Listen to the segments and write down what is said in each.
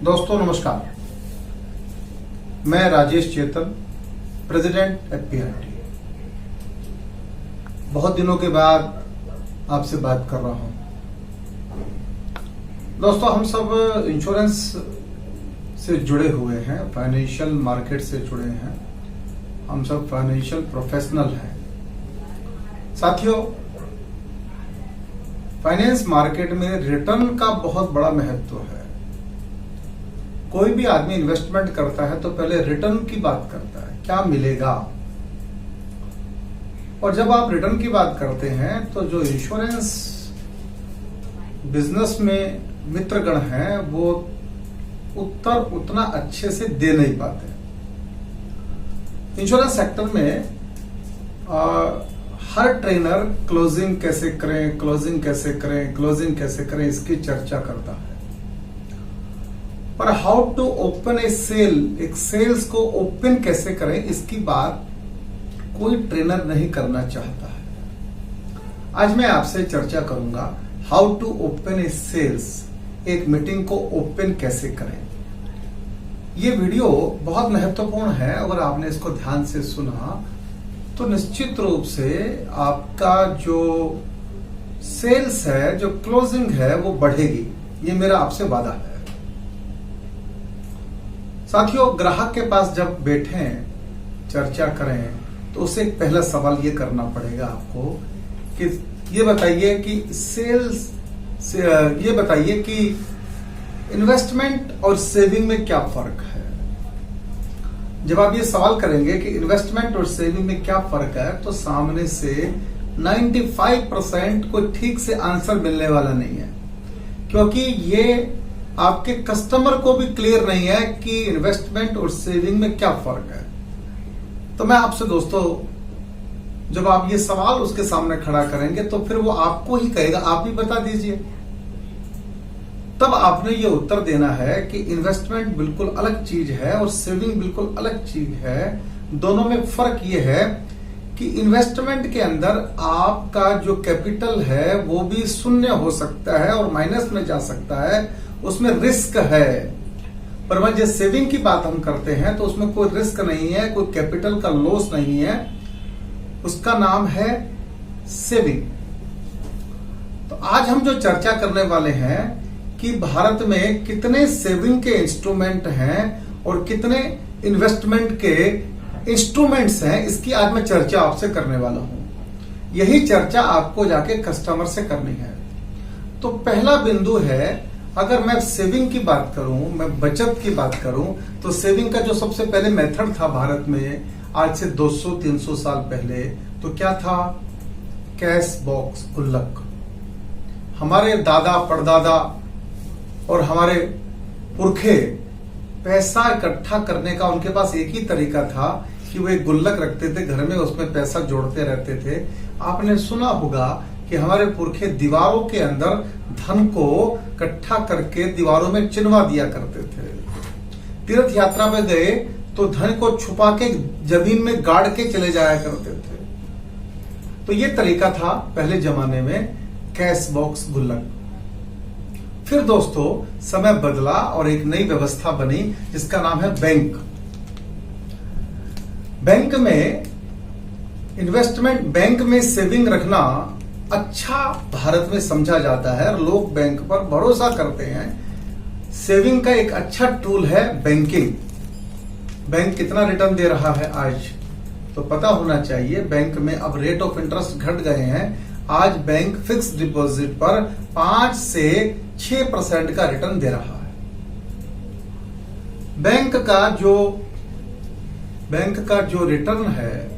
दोस्तों नमस्कार, मैं राजेश चेतन, प्रेसिडेंट एफपीआरटी। बहुत दिनों के बाद आपसे बात कर रहा हूं। दोस्तों, हम सब इंश्योरेंस से जुड़े हुए हैं, फाइनेंशियल मार्केट से जुड़े हैं, हम सब फाइनेंशियल प्रोफेशनल हैं। साथियों, फाइनेंस मार्केट में रिटर्न का बहुत बड़ा महत्व है। कोई भी आदमी इन्वेस्टमेंट करता है तो पहले रिटर्न की बात करता है, क्या मिलेगा। और जब आप रिटर्न की बात करते हैं तो जो इंश्योरेंस बिजनेस में मित्रगण हैं वो उत्तर उतना अच्छे से दे नहीं पाते। इंश्योरेंस सेक्टर में हर ट्रेनर क्लोजिंग कैसे करें, क्लोजिंग कैसे करें, क्लोजिंग कैसे करें, इसकी चर्चा करता है। पर how to open a sale, एक सेल्स को ओपन कैसे करें, इसकी बात कोई ट्रेनर नहीं करना चाहता है। आज मैं आपसे चर्चा करूंगा how to open a sales, एक मीटिंग को ओपन कैसे करें। ये वीडियो बहुत महत्वपूर्ण है। अगर आपने इसको ध्यान से सुना तो निश्चित रूप से आपका जो सेल्स है, जो क्लोजिंग है, वो बढ़ेगी। ये मेरा आपसे वादा है। साथियों, ग्राहक के पास जब बैठे चर्चा करें तो उसे एक पहला सवाल ये करना पड़ेगा आपको कि ये बताइए कि ये बताइए कि इन्वेस्टमेंट और सेविंग में क्या फर्क है। जब आप ये सवाल करेंगे कि इन्वेस्टमेंट और सेविंग में क्या फर्क है तो सामने से 95% को ठीक से आंसर मिलने वाला नहीं है, क्योंकि ये आपके कस्टमर को भी क्लियर नहीं है कि इन्वेस्टमेंट और सेविंग में क्या फर्क है। तो मैं आपसे दोस्तों, जब आप ये सवाल उसके सामने खड़ा करेंगे तो फिर वो आपको ही कहेगा, आप ही बता दीजिए। तब आपने ये उत्तर देना है कि इन्वेस्टमेंट बिल्कुल अलग चीज है और सेविंग बिल्कुल अलग चीज है। दोनों में फर्क ये है कि इन्वेस्टमेंट के अंदर आपका जो कैपिटल है वो भी शून्य हो सकता है और माइनस में जा सकता है, उसमें रिस्क है। पर वह जो सेविंग की बात हम करते हैं तो उसमें कोई रिस्क नहीं है, कोई कैपिटल का लॉस नहीं है, उसका नाम है सेविंग। तो आज हम जो चर्चा करने वाले हैं कि भारत में कितने सेविंग के इंस्ट्रूमेंट हैं और कितने इन्वेस्टमेंट के इंस्ट्रूमेंट्स हैं, इसकी आज मैं चर्चा आपसे करने वाला हूं। यही चर्चा आपको जाके कस्टमर से करनी है। तो पहला बिंदु है, अगर मैं सेविंग की बात करूं, मैं बचत की बात करूं, तो सेविंग का जो सबसे पहले मेथड था भारत में आज से 200-300 साल पहले, तो क्या था? कैश बॉक्स, गुल्लक। हमारे दादा परदादा और हमारे पुरखे पैसा इकट्ठा करने का उनके पास एक ही तरीका था कि वो एक गुल्लक रखते थे घर में, उसमें पैसा जोड़ते रहते थे। आपने सुना होगा कि हमारे पुरखे दीवारों के अंदर धन को इकट्ठा करके दीवारों में चिनवा दिया करते थे। तीर्थ यात्रा में गए तो धन को छुपा के जमीन में गाड़ के चले जाया करते थे। तो ये तरीका था पहले जमाने में, कैश बॉक्स, गुल्लक। फिर दोस्तों समय बदला और एक नई व्यवस्था बनी जिसका नाम है बैंक। बैंक में इन्वेस्टमेंट, बैंक में सेविंग रखना अच्छा भारत में समझा जाता है और लोग बैंक पर भरोसा करते हैं। सेविंग का एक अच्छा टूल है बैंकिंग। बैंक कितना रिटर्न दे रहा है आज तो पता होना चाहिए। बैंक में अब रेट ऑफ इंटरेस्ट घट गए हैं। आज बैंक फिक्स डिपॉजिट पर 5 से 6% का रिटर्न दे रहा है। बैंक का जो रिटर्न है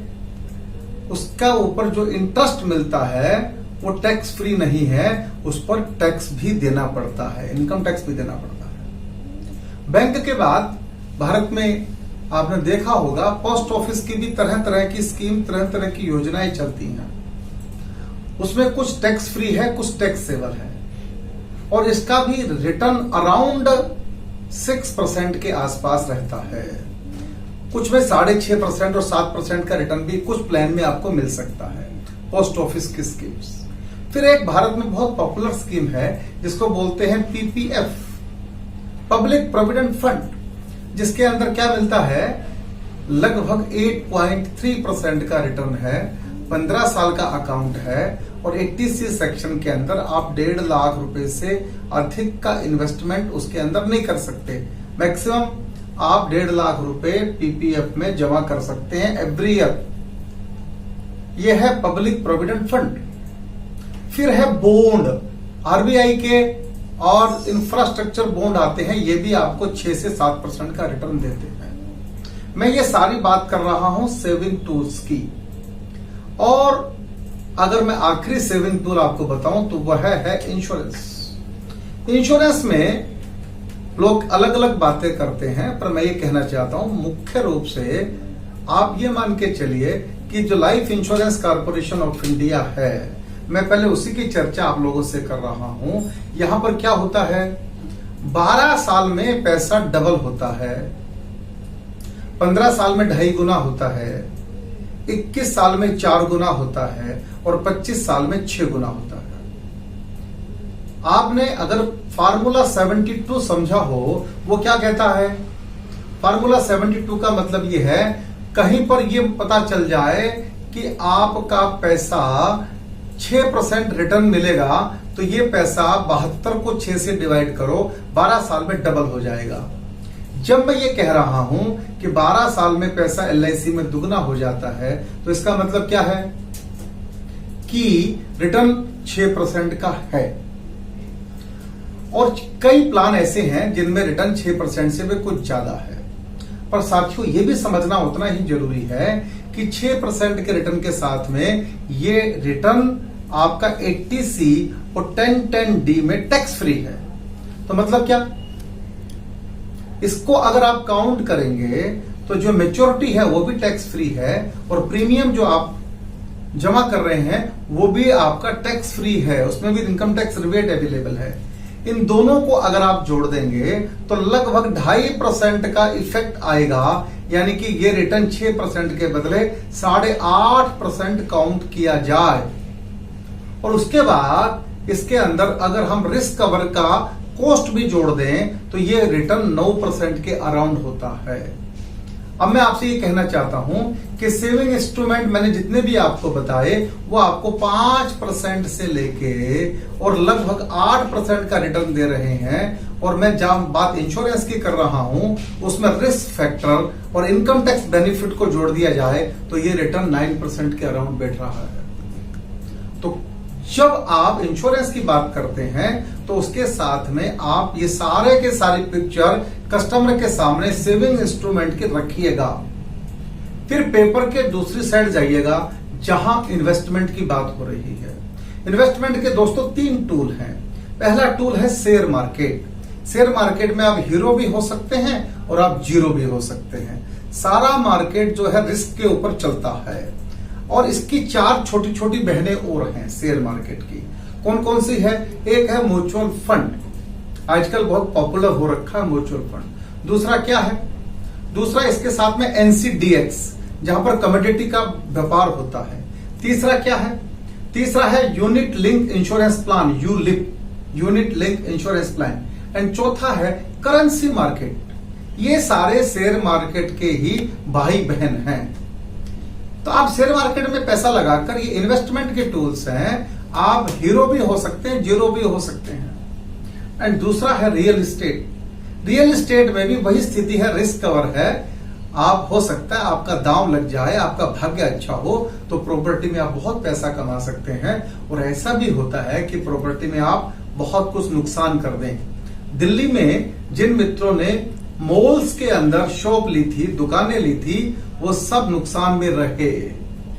उसका ऊपर जो इंटरेस्ट मिलता है वो टैक्स फ्री नहीं है, उस पर टैक्स भी देना पड़ता है, इनकम टैक्स भी देना पड़ता है। बैंक के बाद भारत में आपने देखा होगा पोस्ट ऑफिस की भी तरह तरह की स्कीम, तरह तरह की योजनाएं चलती हैं। उसमें कुछ टैक्स फ्री है, कुछ टैक्स सेवर है और इसका भी रिटर्न अराउंड 6% के आसपास रहता है। कुछ में 6.5% और 7% का रिटर्न भी कुछ प्लान में आपको मिल सकता है, पोस्ट ऑफिस की स्कीम्स। फिर एक भारत में बहुत पॉपुलर स्कीम है जिसको बोलते हैं पीपीएफ, पब्लिक प्रोविडेंट फंड, जिसके अंदर क्या मिलता है, लगभग 8.3% का रिटर्न है, 15 साल का अकाउंट है और 80C सेक्शन के अंदर आप 1.5 लाख रुपए से अधिक का इन्वेस्टमेंट उसके अंदर नहीं कर सकते। मैक्सिमम आप 1.5 लाख रुपए पीपीएफ में जमा कर सकते हैं एवरी ईयर। यह है पब्लिक प्रोविडेंट फंड। फिर है बॉन्ड, आरबीआई के और इंफ्रास्ट्रक्चर बॉन्ड आते हैं, ये भी आपको 6 से 7% का रिटर्न देते हैं। मैं ये सारी बात कर रहा हूं सेविंग टूल्स की। और अगर मैं आखिरी सेविंग टूल आपको बताऊं तो वह है इंश्योरेंस। इंश्योरेंस में लोग अलग अलग बातें करते हैं, पर मैं ये कहना चाहता हूं मुख्य रूप से आप ये मान के चलिए कि जो life insurance corporation of India है, मैं पहले उसी की चर्चा आप लोगों से कर रहा हूं। यहां पर क्या होता है, 12 साल में पैसा डबल होता है, 15 साल में 2.5 गुना होता है, 21 साल में 4 गुना होता है और 25 साल में 6 गुना होता है। आपने अगर फार्मूला 72 समझा हो, वो क्या कहता है, फार्मूला 72 का मतलब ये है, कहीं पर ये पता चल जाए कि आपका पैसा 6% रिटर्न मिलेगा तो ये पैसा 72 को 6 से डिवाइड करो, 12 साल में डबल हो जाएगा। जब मैं ये कह रहा हूं कि 12 साल में पैसा एलआईसी में दुगना हो जाता है, तो इसका मतलब क्या है कि रिटर्न 6% का है। और कई प्लान ऐसे हैं जिनमें रिटर्न 6% से भी कुछ ज्यादा है। पर साथियों, ये भी समझना उतना ही जरूरी है कि 6% के रिटर्न के साथ में ये रिटर्न आपका 80C और 1010D में टैक्स फ्री है। तो मतलब क्या, इसको अगर आप काउंट करेंगे तो जो मेच्योरिटी है वो भी टैक्स फ्री है और प्रीमियम जो आप जमा कर रहे हैं वो भी आपका टैक्स फ्री है, उसमें भी इनकम टैक्स रिबेट अवेलेबल है। इन दोनों को अगर आप जोड़ देंगे तो लगभग 2.5% का इफेक्ट आएगा, यानी कि ये रिटर्न 6% के बदले 8.5% काउंट किया जाए। और उसके बाद इसके अंदर अगर हम रिस्क कवर का कॉस्ट भी जोड़ दें तो ये रिटर्न 9% के अराउंड होता है। अब मैं आपसे ये कहना चाहता हूं कि सेविंग इंस्ट्रूमेंट मैंने जितने भी आपको बताए वो आपको 5% से लेके और लगभग 8% का रिटर्न दे रहे हैं। और मैं जहां बात इंश्योरेंस की कर रहा हूं उसमें रिस्क फैक्टर और इनकम टैक्स बेनिफिट को जोड़ दिया जाए तो ये रिटर्न 9% के अराउंड बैठ रहा है। तो जब आप इंश्योरेंस की बात करते हैं तो उसके साथ में आप ये सारे के सारी पिक्चर कस्टमर के सामने सेविंग इंस्ट्रूमेंट के रखिएगा। फिर पेपर के दूसरी साइड जाइएगा जहां इन्वेस्टमेंट की बात हो रही है। इन्वेस्टमेंट के दोस्तों 3 टूल हैं। पहला टूल है शेयर मार्केट। शेयर मार्केट में आप हीरो भी हो सकते हैं और आप जीरो भी हो सकते हैं। सारा मार्केट जो है रिस्क के ऊपर चलता है और इसकी 4 छोटी छोटी बहनें और हैं शेयर मार्केट की। कौन कौन सी है? एक है म्यूचुअल फंड, आजकल बहुत पॉपुलर हो रखा है म्यूचुअल फंड। दूसरा क्या है? दूसरा इसके साथ में एनसीडीएक्स, जहां पर कमोडिटी का व्यापार होता है। तीसरा क्या है? तीसरा है unit link insurance plan, ULIP, unit link insurance plan. And चौथा है करेंसी मार्केट। ये सारे शेयर मार्केट के ही भाई बहन हैं। तो आप शेयर मार्केट में पैसा लगाकर, ये इन्वेस्टमेंट के टूल्स हैं, आप हीरो भी हो सकते हैं, जीरो भी हो सकते हैं। एंड दूसरा है रियल एस्टेट। रियल एस्टेट में भी वही स्थिति है, रिस्क कवर है। आप हो सकता है आपका दांव लग जाए, आपका भाग्य अच्छा हो तो प्रॉपर्टी में आप बहुत पैसा कमा सकते हैं। और ऐसा भी होता है कि प्रॉपर्टी में आप बहुत कुछ नुकसान कर दें। दिल्ली में जिन मित्रों ने मॉल्स के अंदर शॉप ली थी, दुकानें ली थी, वो सब नुकसान में रहे,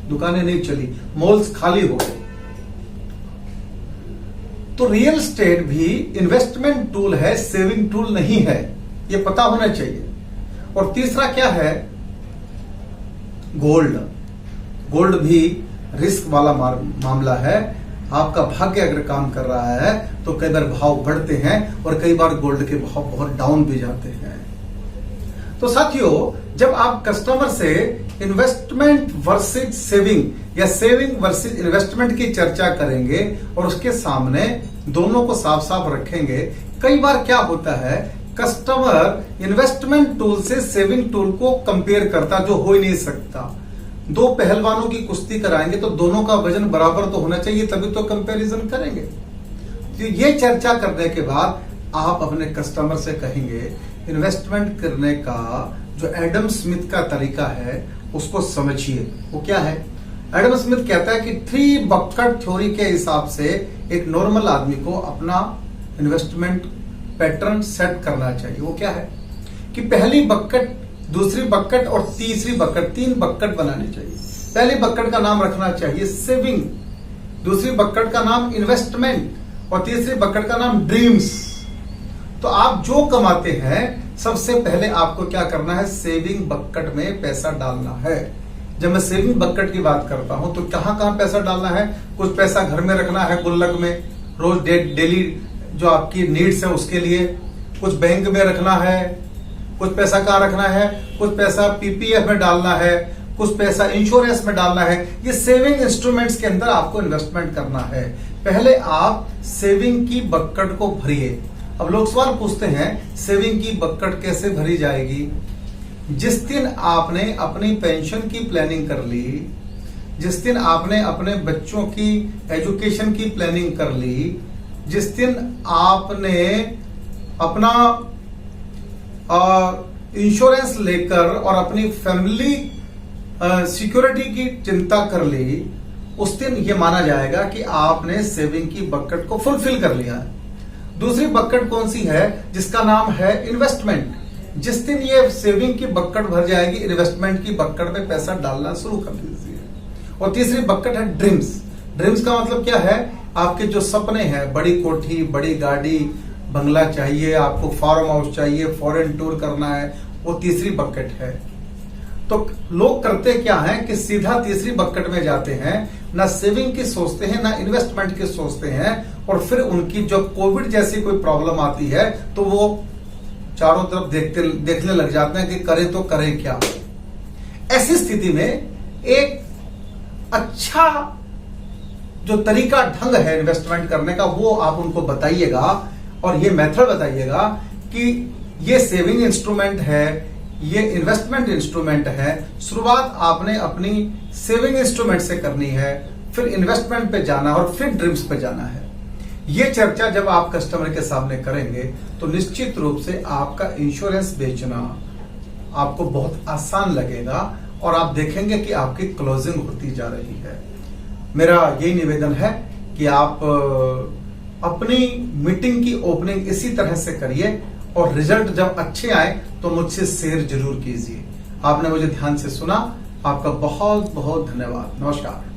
दुकानें नहीं चली, मॉल्स खाली हो गए। तो रियल एस्टेट भी इन्वेस्टमेंट टूल है, सेविंग टूल नहीं है, ये पता होना चाहिए। और तीसरा क्या है? गोल्ड। गोल्ड भी रिस्क वाला मामला है। आपका भाग्य अगर काम कर रहा है तो कई बार भाव बढ़ते हैं और कई बार गोल्ड के भाव बहुत डाउन भी जाते हैं। तो साथियों, जब आप कस्टमर से इन्वेस्टमेंट वर्सेज सेविंग या सेविंग वर्सेज इन्वेस्टमेंट की चर्चा करेंगे और उसके सामने दोनों को साफ साफ रखेंगे, कई बार क्या होता है, कस्टमर इन्वेस्टमेंट टूल से सेविंग टूल को कंपेयर करता, जो हो ही नहीं सकता। दो पहलवानों की कुश्ती कराएंगे तो दोनों का वजन बराबर तो होना चाहिए, तभी तो कंपैरिजन करेंगे। तो ये चर्चा करने के बाद आप अपने कस्टमर से कहेंगे इन्वेस्टमेंट करने का जो एडम स्मिथ का तरीका है उसको समझिए। वो क्या है? एडम स्मिथ कहता है कि 3 बकेट थ्योरी के हिसाब से एक नॉर्मल आदमी को अपना इन्वेस्टमेंट पैटर्न सेट करना चाहिए। वो क्या है कि पहली बकेट, दूसरी बकेट और तीसरी बकेट, 3 बकेट बनानी चाहिए। पहली बकेट का नाम रखना चाहिए सेविंग, दूसरी बकेट का नाम इन्वेस्टमेंट और तीसरी बकेट का नाम ड्रीम्स। तो आप जो कमाते हैं सबसे पहले आपको क्या करना है? सेविंग बकेट में पैसा डालना है। जब मैं सेविंग बकेट की बात करता हूं तो कहां कहां पैसा डालना है? कुछ पैसा घर में रखना है गुल्लक में, रोज डेली जो आपकी नीड्स है उसके लिए। कुछ बैंक में रखना है, कुछ पैसा कहां रखना है? कुछ पैसा पीपीएफ में डालना है, कुछ पैसा इंश्योरेंस में डालना है। ये सेविंग इंस्ट्रूमेंट्स के अंदर आपको इन्वेस्टमेंट करना है। पहले आप सेविंग की बकेट को भरिए। अब लोग सवाल पूछते हैं सेविंग की बकेट कैसे भरी जाएगी? जिस दिन आपने अपनी पेंशन की प्लानिंग कर ली, जिस दिन आपने अपने बच्चों की एजुकेशन की प्लानिंग कर ली, जिस दिन आपने अपना इंश्योरेंस लेकर और अपनी फैमिली सिक्योरिटी की चिंता कर ली, उस दिन यह माना जाएगा कि आपने सेविंग की बकेट को फुलफिल कर लिया है। दूसरी बकेट कौन सी है? जिसका नाम है इन्वेस्टमेंट। जिस दिन ये सेविंग की बकेट भर जाएगी, इन्वेस्टमेंट की बकेट में पैसा डालना शुरू कर दीजिए। और तीसरी बकेट है ड्रीम्स। ड्रीम्स का मतलब क्या है? आपके जो सपने हैं, बड़ी कोठी, बड़ी गाड़ी, बंगला चाहिए, आपको फार्म हाउस चाहिए, फॉरेन टूर करना है, वो तीसरी बकेट है। तो लोग करते क्या है कि सीधा तीसरी बकेट में जाते हैं, ना सेविंग की सोचते हैं ना इन्वेस्टमेंट की सोचते हैं, और फिर उनकी जब कोविड जैसी कोई प्रॉब्लम आती है तो वो चारों तरफ देखने लग जाते हैं कि करें तो करें क्या। ऐसी स्थिति में एक अच्छा जो तरीका ढंग है इन्वेस्टमेंट करने का वो आप उनको बताइएगा, और ये मेथड बताइएगा कि ये सेविंग इंस्ट्रूमेंट है, ये इन्वेस्टमेंट इंस्ट्रूमेंट है। शुरुआत आपने अपनी सेविंग इंस्ट्रूमेंट से करनी है, फिर इन्वेस्टमेंट पे जाना और फिर ड्रीम्स पे जाना है। ये चर्चा जब आप कस्टमर के सामने करेंगे तो निश्चित रूप से आपका इंश्योरेंस बेचना आपको बहुत आसान लगेगा और आप देखेंगे कि आपकी क्लोजिंग होती जा रही है। मेरा यही निवेदन है कि आप अपनी मीटिंग की ओपनिंग इसी तरह से करिए और रिजल्ट जब अच्छे आए तो मुझसे शेयर जरूर कीजिए। आपने मुझे ध्यान से सुना, आपका बहुत बहुत धन्यवाद। नमस्कार।